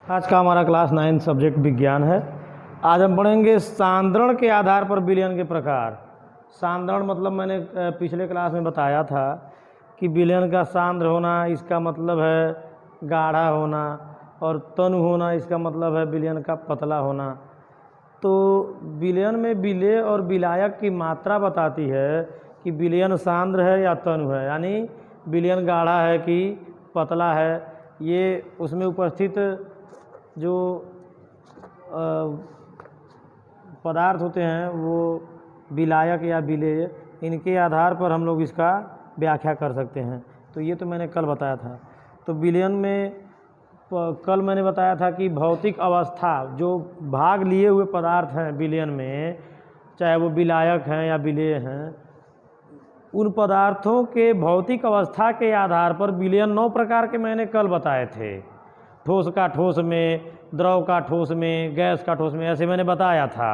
आज का हमारा क्लास 9 सब्जेक्ट विज्ञान है। आज हम पढ़ेंगे सांद्रण के आधार पर विलयन के प्रकार। सांद्रण मतलब मैंने पिछले क्लास में बताया था कि विलयन का सांद्र होना इसका मतलब है गाढ़ा होना, और तनु होना इसका मतलब है विलयन का पतला होना। तो विलयन में विलेय और विलायक की मात्रा बताती है कि विलयन सांद्र है या तनु है, यानी विलयन गाढ़ा है कि पतला है। ये उसमें उपस्थित जो पदार्थ होते हैं वो विलायक या विलेय, इनके आधार पर हम लोग इसका व्याख्या कर सकते हैं। तो ये तो मैंने कल बताया था। तो विलयन में कल मैंने बताया था कि भौतिक अवस्था, जो भाग लिए हुए पदार्थ हैं विलयन में, चाहे वो विलायक हैं या विलेय हैं, उन पदार्थों के भौतिक अवस्था के आधार पर विलयन 9 प्रकार के मैंने कल बताए थे। ठोस का ठोस में, द्रव का ठोस में, गैस का ठोस में, ऐसे मैंने बताया था।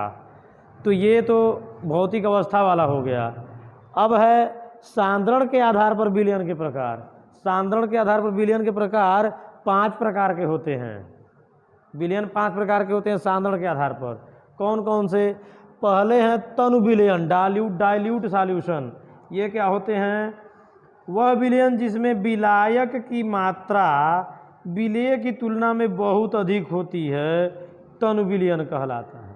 तो ये तो भौतिक अवस्था वाला हो गया। अब है सांद्रण के आधार पर विलयन के प्रकार। सांद्रण के आधार पर विलयन के प्रकार 5 प्रकार के होते हैं। विलयन 5 प्रकार के होते हैं सांद्रण के आधार पर। कौन कौन से? पहले हैं तनु विलयन, डाइल्यूट सॉल्यूशन। ये क्या होते हैं? वह विलयन जिसमें विलायक की मात्रा विलेय की तुलना में बहुत अधिक होती है, तनु विलयन कहलाता है।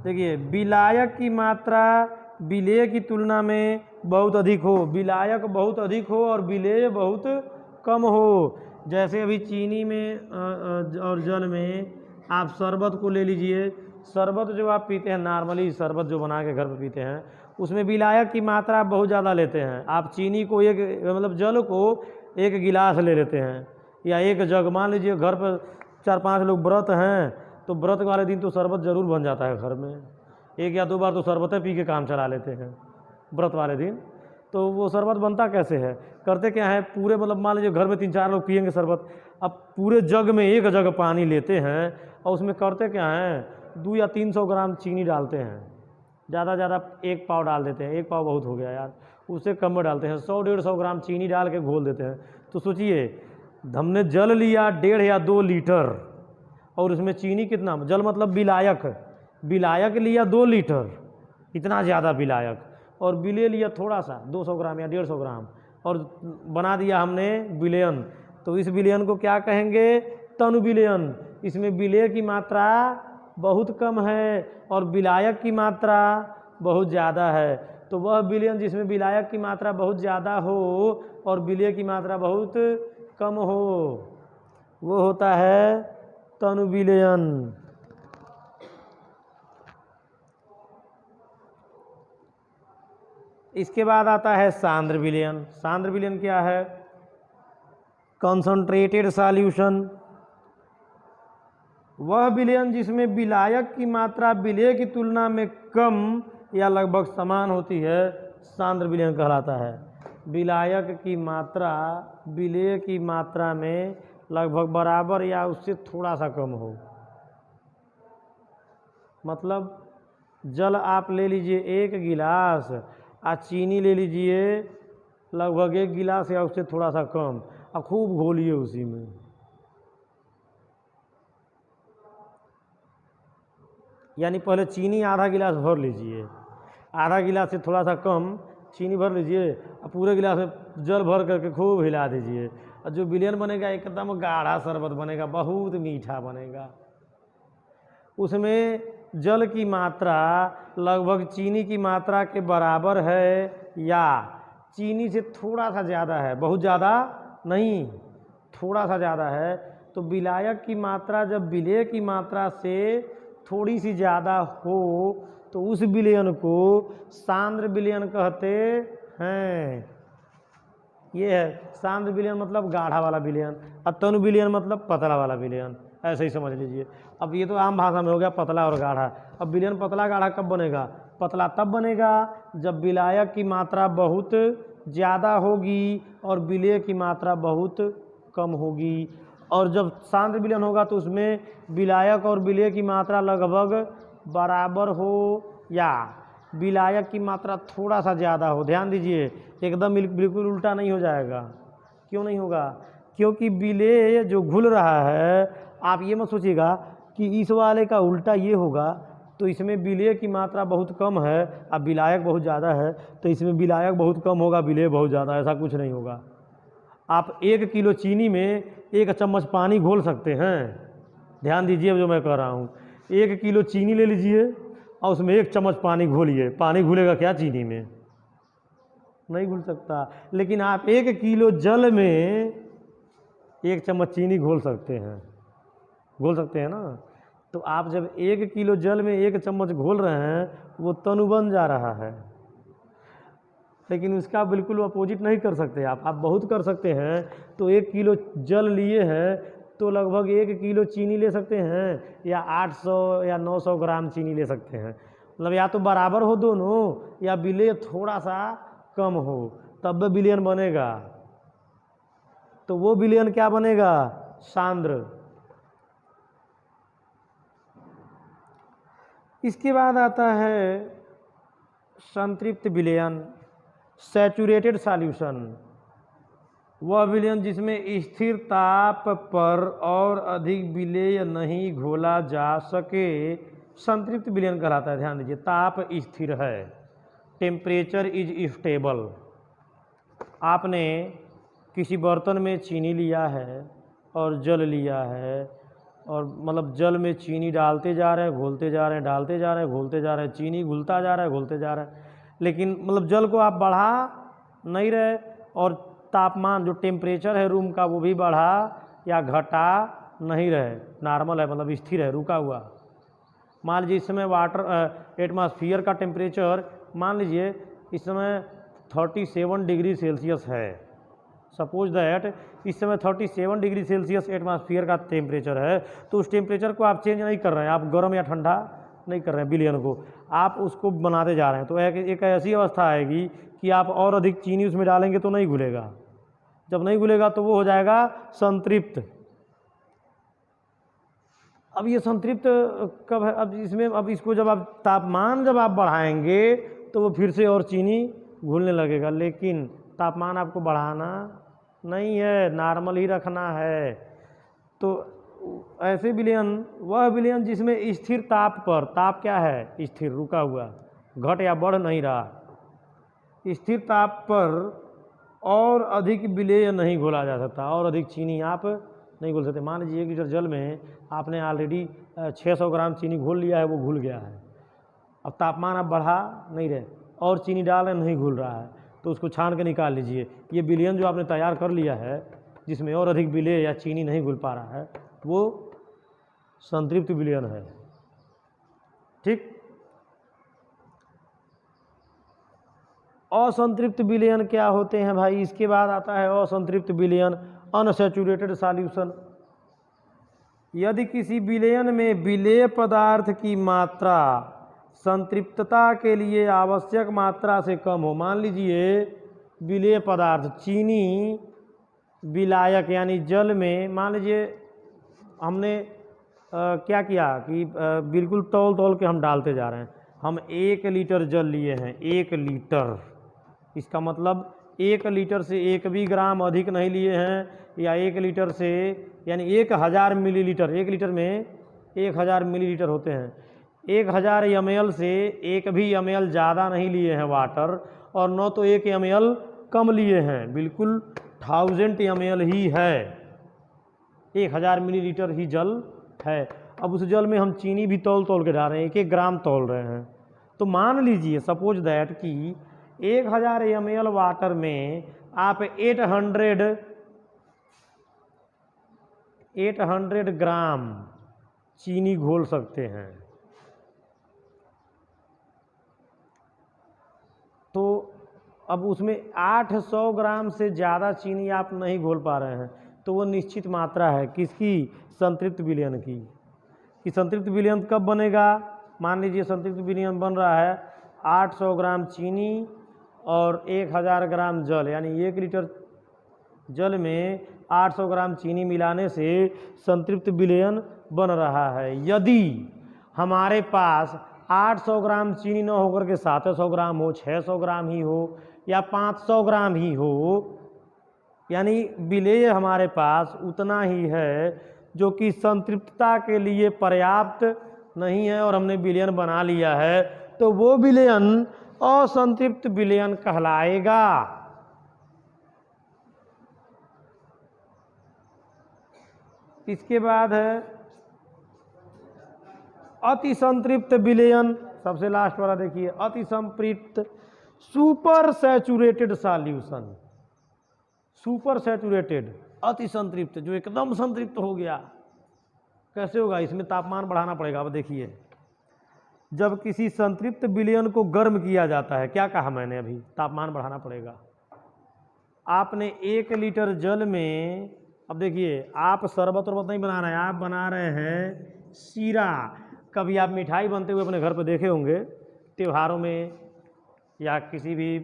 देखिए, विलायक की मात्रा विलेय की तुलना में बहुत अधिक हो, विलायक बहुत अधिक हो और विलेय बहुत कम हो। जैसे अभी चीनी में और जल में आप शरबत को ले लीजिए। शरबत जो आप पीते हैं, नॉर्मली शरबत जो बना के घर पर पीते हैं, उसमें विलायक की मात्रा आप बहुत ज़्यादा लेते हैं। आप चीनी को जल को 1 गिलास ले लेते हैं या 1 जग। मान लीजिए घर पर 4-5 लोग व्रत हैं, तो व्रत वाले दिन तो शरबत ज़रूर बन जाता है घर में। 1 या 2 बार तो शरबतें पी के काम चला लेते हैं व्रत वाले दिन। तो वो शरबत बनता कैसे है? करते क्या है, पूरे मान लीजिए घर में 3-4 लोग पियेंगे शरबत। अब पूरे जग में 1 जग पानी लेते हैं और उसमें करते क्या हैं, 200 या 300 ग्राम चीनी डालते हैं। ज़्यादा ज़्यादा 1 पाव डाल देते हैं। 1 पाव बहुत हो गया यार, उससे कम में डालते हैं। 100-150 ग्राम चीनी डाल के घोल देते हैं। तो सोचिए, हमने जल लिया 1.5 या 2 लीटर, और उसमें चीनी कितना, जल मतलब विलायक लिया 2 लीटर, इतना ज़्यादा विलायक, और विलेय लिया थोड़ा सा 200 ग्राम या 150 ग्राम, और बना दिया हमने विलयन। तो इस विलयन को क्या कहेंगे? तनु विलयन। इसमें विलेय की मात्रा बहुत कम है और विलायक की मात्रा बहुत ज़्यादा है। तो वह विलयन जिसमें विलायक की मात्रा बहुत ज़्यादा हो और विलेय की मात्रा बहुत कम हो, वो होता है तनु विलयन। इसके बाद आता है सांद्र विलयन। सांद्र विलयन क्या है? Concentrated solution. वह विलयन जिसमें विलायक की मात्रा विलेय की तुलना में कम या लगभग समान होती है, सांद्र विलयन कहलाता है। विलायक की मात्रा विलेय की मात्रा में लगभग बराबर या उससे थोड़ा सा कम हो। मतलब जल आप ले लीजिए 1 गिलास, और चीनी ले लीजिए लगभग 1 गिलास या उससे थोड़ा सा कम, और खूब घोलिए उसी में। यानी पहले चीनी आधा गिलास भर लीजिए, आधा गिलास से थोड़ा सा कम चीनी भर लीजिए, और पूरे गिलास में जल भर करके खूब हिला दीजिए। और जो विलयन बनेगा एकदम गाढ़ा शरबत बनेगा, बहुत मीठा बनेगा। उसमें जल की मात्रा लगभग चीनी की मात्रा के बराबर है या चीनी से थोड़ा सा ज़्यादा है, बहुत ज़्यादा नहीं, थोड़ा सा ज़्यादा है। तो विलायक की मात्रा जब विलेय की मात्रा से थोड़ी सी ज़्यादा हो तो उस विलयन को सांद्र विलयन कहते हैं। ये है सांद्र विलयन, मतलब गाढ़ा वाला विलयन, और तनु विलयन मतलब पतला वाला विलयन। ऐसे ही समझ लीजिए। अब ये तो आम भाषा में हो गया पतला और गाढ़ा। अब विलयन पतला गाढ़ा कब बनेगा? पतला तब बनेगा जब विलायक की मात्रा बहुत ज़्यादा होगी और विलेय की मात्रा बहुत कम होगी। और जब सांद्र विलयन होगा तो उसमें विलायक और विलेय की मात्रा लगभग बराबर हो या विलायक की मात्रा थोड़ा सा ज़्यादा हो। ध्यान दीजिए, एकदम बिल्कुल उल्टा नहीं हो जाएगा। क्यों नहीं होगा? क्योंकि विलेय जो घुल रहा है, आप ये मत सोचिएगा कि इस वाले का उल्टा ये होगा, तो इसमें विलेय की मात्रा बहुत कम है अब विलायक बहुत ज़्यादा है, तो इसमें विलायक बहुत कम होगा विलेय बहुत ज़्यादा, ऐसा कुछ नहीं होगा। आप 1 किलो चीनी में 1 चम्मच पानी घोल सकते हैं। ध्यान दीजिए जो मैं कह रहा हूँ, 1 किलो चीनी ले लीजिए और उसमें 1 चम्मच पानी घोलिए, पानी घुलेगा क्या चीनी में? नहीं घुल सकता। लेकिन आप 1 किलो जल में 1 चम्मच चीनी घोल सकते हैं, घोल सकते हैं ना। तो आप जब 1 किलो जल में 1 चम्मच घोल रहे हैं, वो तनु बन जा रहा है। लेकिन उसका बिल्कुल अपोजिट नहीं कर सकते आप बहुत कर सकते हैं। तो 1 किलो जल लिए हैं तो लगभग 1 किलो चीनी ले सकते हैं, या 800 या 900 ग्राम चीनी ले सकते हैं। मतलब या तो बराबर हो दोनों, या विलेय थोड़ा सा कम हो, तब विलयन बनेगा। तो वो विलयन क्या बनेगा? सांद्र। इसके बाद आता है संतृप्त विलयन, सैचुरेटेड सॉल्यूशन। वह विलयन जिसमें स्थिर ताप पर और अधिक विलेय नहीं घोला जा सके, संतृप्त विलयन कहलाता है। ध्यान दीजिए, ताप स्थिर है, टेम्परेचर इज स्टेबल। आपने किसी बर्तन में चीनी लिया है और जल लिया है, और मतलब जल में चीनी डालते जा रहे हैं, घोलते जा रहे हैं, डालते जा रहे हैं, घोलते जा रहे हैं, चीनी घुलता जा रहा है, घोलते जा रहा है, लेकिन मतलब जल को आप बढ़ा नहीं रहे, और तापमान जो टेम्परेचर है रूम का वो भी बढ़ा या घटा नहीं रहे, नॉर्मल है, मतलब स्थिर है, रुका हुआ। मान लीजिए इस समय वाटर एटमॉस्फेयर का टेम्परेचर मान लीजिए इस समय 37 डिग्री सेल्सियस है। सपोज दैट इस समय 37 डिग्री सेल्सियस एटमॉस्फेयर का टेम्परेचर है, तो उस टेम्परेचर को आप चेंज नहीं कर रहे हैं, आप गर्म या ठंडा नहीं कर रहे हैं विलयन को, आप उसको बनाते जा रहे हैं। तो एक ऐसी अवस्था आएगी कि आप और अधिक चीनी उसमें डालेंगे तो नहीं घुलेगा। जब नहीं घुलेगा तो वो हो जाएगा संतृप्त। अब ये संतृप्त कब है? अब इसमें अब इसको जब आप तापमान जब आप बढ़ाएंगे तो वो फिर से और चीनी घुलने लगेगा, लेकिन तापमान आपको बढ़ाना नहीं है, नॉर्मल ही रखना है। तो ऐसे विलयन, वह विलयन जिसमें स्थिर ताप पर, ताप क्या है? स्थिर, रुका हुआ, घट या बढ़ नहीं रहा, स्थिर ताप पर और अधिक विलेय नहीं घोला जा सकता, और अधिक चीनी आप नहीं घोल सकते। मान लीजिए 1 लीटर जल में आपने ऑलरेडी 600 ग्राम चीनी घोल लिया है, वो घुल गया है। अब तापमान आप बढ़ा नहीं रहे और चीनी डाल रहे, नहीं घुल रहा है, तो उसको छान के निकाल लीजिए। ये विलयन जो आपने तैयार कर लिया है जिसमें और अधिक विलेय या चीनी नहीं घुल पा रहा है, वो संतृप्त विलयन है। ठीक। असंतृप्त विलयन क्या होते हैं भाई? इसके बाद आता है असंतृप्त विलयन, अनसैचुरेटेड सॉल्यूशन। यदि किसी विलयन में विलेय पदार्थ की मात्रा संतृप्तता के लिए आवश्यक मात्रा से कम हो, मान लीजिए विलेय पदार्थ चीनी विलायक यानी जल में, मान लीजिए हमने क्या किया कि बिल्कुल तौल तौल के हम डालते जा रहे हैं। हम 1 लीटर जल लिए हैं, 1 लीटर, इसका मतलब 1 लीटर से 1 भी ग्राम अधिक नहीं लिए हैं, या 1 लीटर से यानी 1000 मिलीलीटर, 1 लीटर में 1000 मिलीलीटर होते हैं, 1000 ml से 1 भी ml ज़्यादा नहीं लिए हैं वाटर, और न तो 1 ml कम लिए हैं, बिल्कुल 1000 ml ही है, 1000 मिलीलीटर ही जल है। अब उस जल में हम चीनी भी तौल तौल के डाल रहे हैं, 1-1 ग्राम तौल रहे हैं। तो मान लीजिए सपोज दैट कि 1000 ml वाटर में आप 800 ग्राम चीनी घोल सकते हैं। तो अब उसमें 800 ग्राम से ज़्यादा चीनी आप नहीं घोल पा रहे हैं, तो वो निश्चित मात्रा है किसकी? संतृप्त विलयन की। कि संतृप्त विलयन कब बनेगा? मान लीजिए संतृप्त विलयन बन रहा है 800 ग्राम चीनी और 1000 ग्राम जल, यानी 1 लीटर जल में 800 ग्राम चीनी मिलाने से संतृप्त विलयन बन रहा है। यदि हमारे पास 800 ग्राम चीनी न होकर के 700 ग्राम हो, 600 ग्राम ही हो, या 500 ग्राम ही हो, यानी विलेय हमारे पास उतना ही है जो कि संतृप्तता के लिए पर्याप्त नहीं है और हमने विलयन बना लिया है, तो वो विलयन असंतृप्त विलयन कहलाएगा। इसके बाद है अति संतृप्त विलयन, सबसे लास्ट वाला देखिए, अति संतृप्त super saturated solution. Super saturated, अति संतृप्त, जो एकदम संतृप्त हो गया। कैसे होगा? इसमें तापमान बढ़ाना पड़ेगा। अब देखिए, जब किसी संतृप्त विलयन को गर्म किया जाता है, क्या कहा मैंने अभी? तापमान बढ़ाना पड़ेगा। आपने 1 लीटर जल में, अब देखिए, आप शरबत वरबत नहीं बना रहे हैं, आप बना रहे हैं शीरा। कभी आप मिठाई बनते हुए अपने घर पर देखे होंगे, त्योहारों में या किसी भी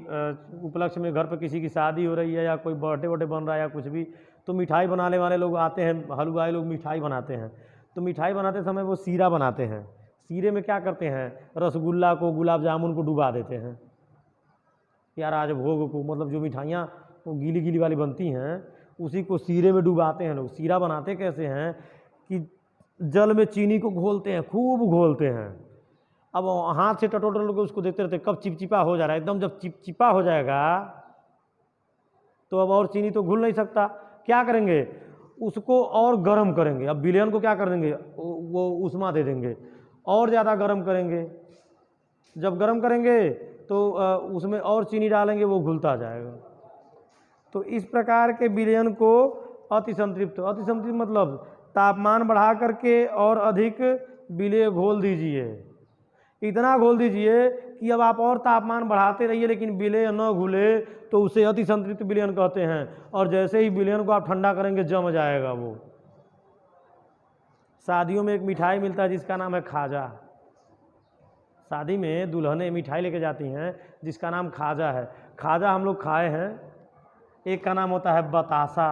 उपलक्ष्य में, घर पर किसी की शादी हो रही है या कोई बर्थडे वर्डे बन रहा है या कुछ भी, तो मिठाई बनाने वाले लोग आते हैं, हलवाई लोग मिठाई बनाते हैं। तो मिठाई बनाते समय वो शीरा बनाते हैं। शीरे में क्या करते हैं? रसगुल्ला को, गुलाब जामुन को डुबा देते हैं या राजभोग को, मतलब जो मिठाइयाँ वो गीली गीली वाली बनती हैं, उसी को शीरे में डुबाते हैं लोग। शीरा बनाते कैसे हैं कि जल में चीनी को घोलते हैं, खूब घोलते हैं। अब हाथ से टटोल टटोल के उसको देखते रहते, कब चिपचिपा हो जा रहा है। एकदम जब चिपचिपा हो जाएगा तो अब और चीनी तो घुल नहीं सकता। क्या करेंगे? उसको और गर्म करेंगे। अब विलयन को क्या कर देंगे? वो उष्मा दे देंगे, और ज़्यादा गर्म करेंगे। जब गर्म करेंगे तो उसमें और चीनी डालेंगे, वो घुलता जाएगा। तो इस प्रकार के विलयन को अति संतृप्त मतलब तापमान बढ़ा करके और अधिक विलेय घोल दीजिए। इतना घोल दीजिए कि अब आप और तापमान बढ़ाते रहिए लेकिन विलेय न घुले, तो उसे अति संतृप्त विलयन कहते हैं। और जैसे ही विलयन को आप ठंडा करेंगे, जम जाएगा वो। शादियों में एक मिठाई मिलता है जिसका नाम है खाजा। शादी में दुल्हनें मिठाई लेके जाती हैं जिसका नाम खाजा है। खाजा हम लोग खाए हैं। एक का नाम होता है बतासा,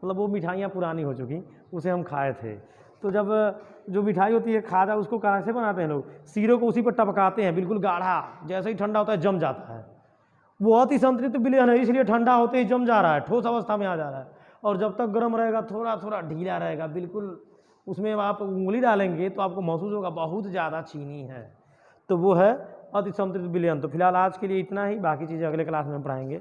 मतलब वो मिठाइयाँ पुरानी हो चुकी, उसे हम खाए थे। तो जब जो मिठाई होती है खाजा, उसको कैसे बनाते हैं लोग? शीरों को उसी पर टपकाते हैं, बिल्कुल गाढ़ा। जैसे ही ठंडा होता है जम जाता है। वो अति संतृप्त विलयन है, इसलिए ठंडा होते ही जम जा रहा है, ठोस अवस्था में आ जा रहा है। और जब तक गर्म रहेगा थोड़ा थोड़ा ढीला रहेगा, बिल्कुल। उसमें आप उंगली डालेंगे तो आपको महसूस होगा बहुत ज़्यादा चीनी है। तो वो है अति संतृप्त विलयन। तो फिलहाल आज के लिए इतना ही, बाकी चीज़ें अगले क्लास में पढ़ाएंगे।